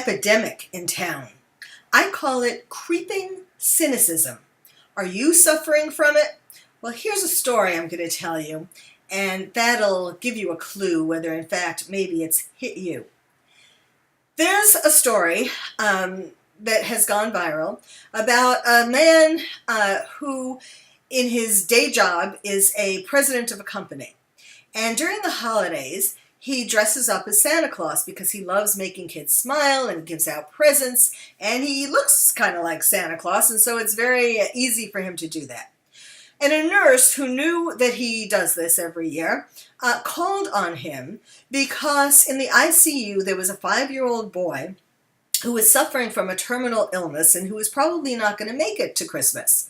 epidemic in town. I call it creeping cynicism. Are you suffering from it? Well, here's a story I'm going to tell you, and that'll give you a clue whether, in fact, maybe it's hit you. There's a story that has gone viral about a man who, in his day job, is a president of a company. And during the holidays, he dresses up as Santa Claus because he loves making kids smile and gives out presents, and he looks kind of like Santa Claus, and so it's very easy for him to do that. And a nurse who knew that he does this every year called on him because in the ICU there was a 5-year-old boy who was suffering from a terminal illness and who was probably not going to make it to Christmas.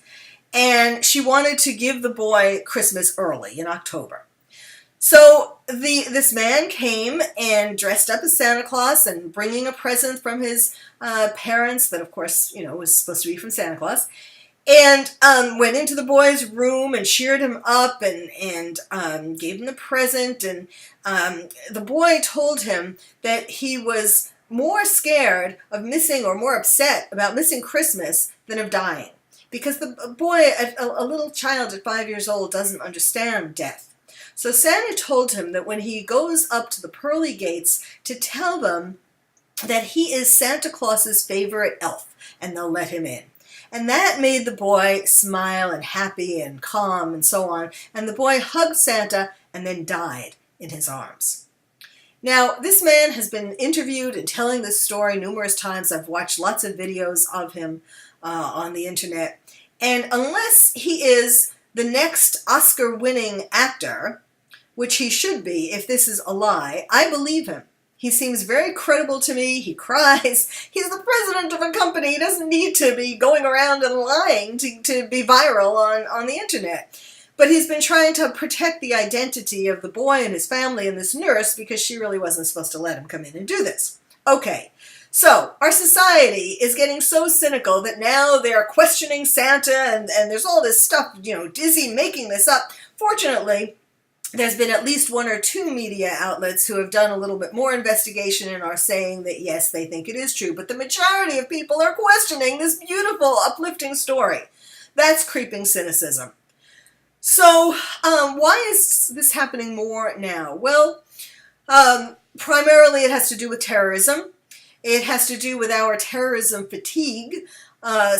And she wanted to give the boy Christmas early in October. So this man came and dressed up as Santa Claus and bringing a present from his parents that, of course, was supposed to be from Santa Claus, and went into the boy's room and cheered him up and gave him the present. And the boy told him that he was more scared of missing or more upset about missing Christmas than of dying, because the boy, a little child at 5 years old, doesn't understand death. So Santa told him that when he goes up to the pearly gates to tell them that he is Santa Claus's favorite elf, and they'll let him in. And that made the boy smile and happy and calm and so on. And the boy hugged Santa and then died in his arms. Now, this man has been interviewed and telling this story numerous times. I've watched lots of videos of him on the internet. And unless he is the next Oscar-winning actor, which he should be if this is a lie, I believe him. He seems very credible to me. He cries. He's the president of a company. He doesn't need to be going around and lying to be viral on the internet. But he's been trying to protect the identity of the boy and his family and this nurse because she really wasn't supposed to let him come in and do this. Okay, so our society is getting so cynical that now they're questioning Santa and there's all this stuff, is he making this up? Fortunately, there's been at least 1 or 2 media outlets who have done a little bit more investigation and are saying that, yes, they think it is true. But the majority of people are questioning this beautiful, uplifting story. That's creeping cynicism. So why is this happening more now? Well, primarily it has to do with terrorism. It has to do with our terrorism fatigue.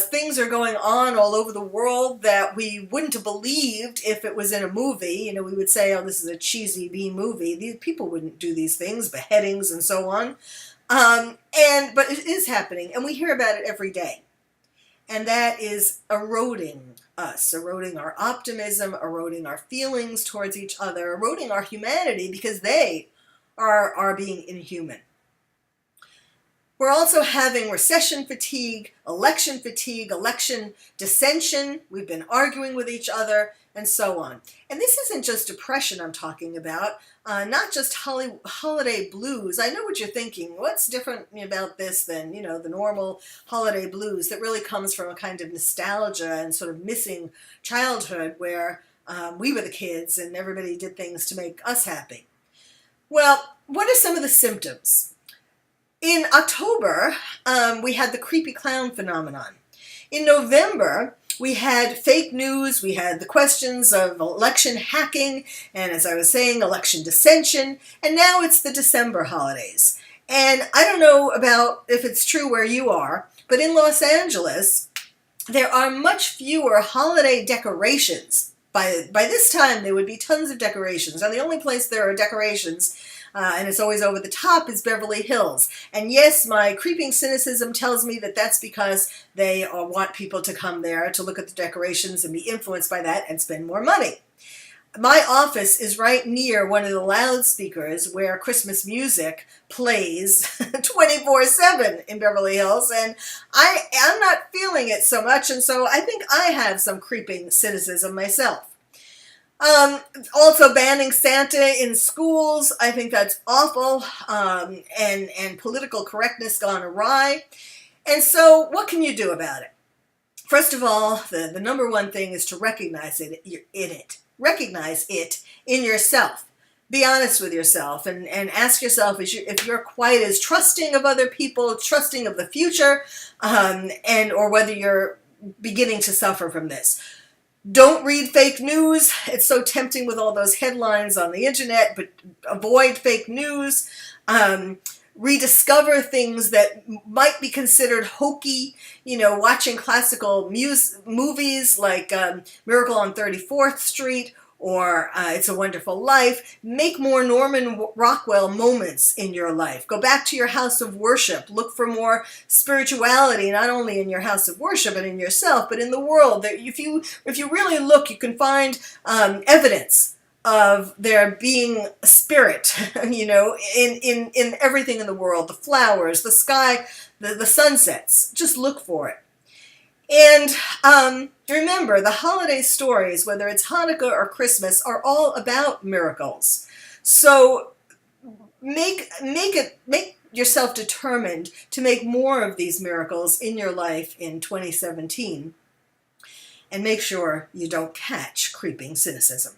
Things are going on all over the world that we wouldn't have believed if it was in a movie. We would say, oh, this is a cheesy B movie. These people wouldn't do these things, beheadings and so on. But it is happening, and we hear about it every day. And that is eroding us, eroding our optimism, eroding our feelings towards each other, eroding our humanity because they are being inhuman. We're also having recession fatigue, election dissension. We've been arguing with each other, and so on. And this isn't just depression I'm talking about, not just holiday blues. I know what you're thinking. What's different about this than, the normal holiday blues that really comes from a kind of nostalgia and sort of missing childhood where we were the kids and everybody did things to make us happy. Well, what are some of the symptoms? In October, we had the creepy clown phenomenon. In November, we had fake news, we had the questions of election hacking, and as I was saying, election dissension, and now it's the December holidays. And I don't know about if it's true where you are, but in Los Angeles, there are much fewer holiday decorations. By this time, there would be tons of decorations. Now, the only place there are decorations and it's always over the top, is Beverly Hills. And yes, my creeping cynicism tells me that that's because they want people to come there to look at the decorations and be influenced by that and spend more money. My office is right near one of the loudspeakers where Christmas music plays 24/7 in Beverly Hills, and I'm not feeling it so much, and so I think I have some creeping cynicism myself. Also banning Santa in schools, I think that's awful, and political correctness gone awry. And so what can you do about it? First of all, the number one thing is to recognize it in yourself. be honest with yourself and ask yourself if you're quite as trusting of other people, trusting of the future, and or whether you're beginning to suffer from this. Don't read fake news. It's so tempting with all those headlines on the internet, but avoid fake news. Rediscover things that might be considered hokey, watching classical movies like Miracle on 34th Street or It's a Wonderful Life. Make more Norman Rockwell moments in your life. Go back to your house of worship. Look for more spirituality, not only in your house of worship and in yourself, but in the world. If you really look, you can find evidence of there being a spirit, in everything in the world, the flowers, the sky, the sunsets. Just look for it. And remember, the holiday stories, whether it's Hanukkah or Christmas, are all about miracles. So make yourself determined to make more of these miracles in your life in 2017. And make sure you don't catch creeping cynicism.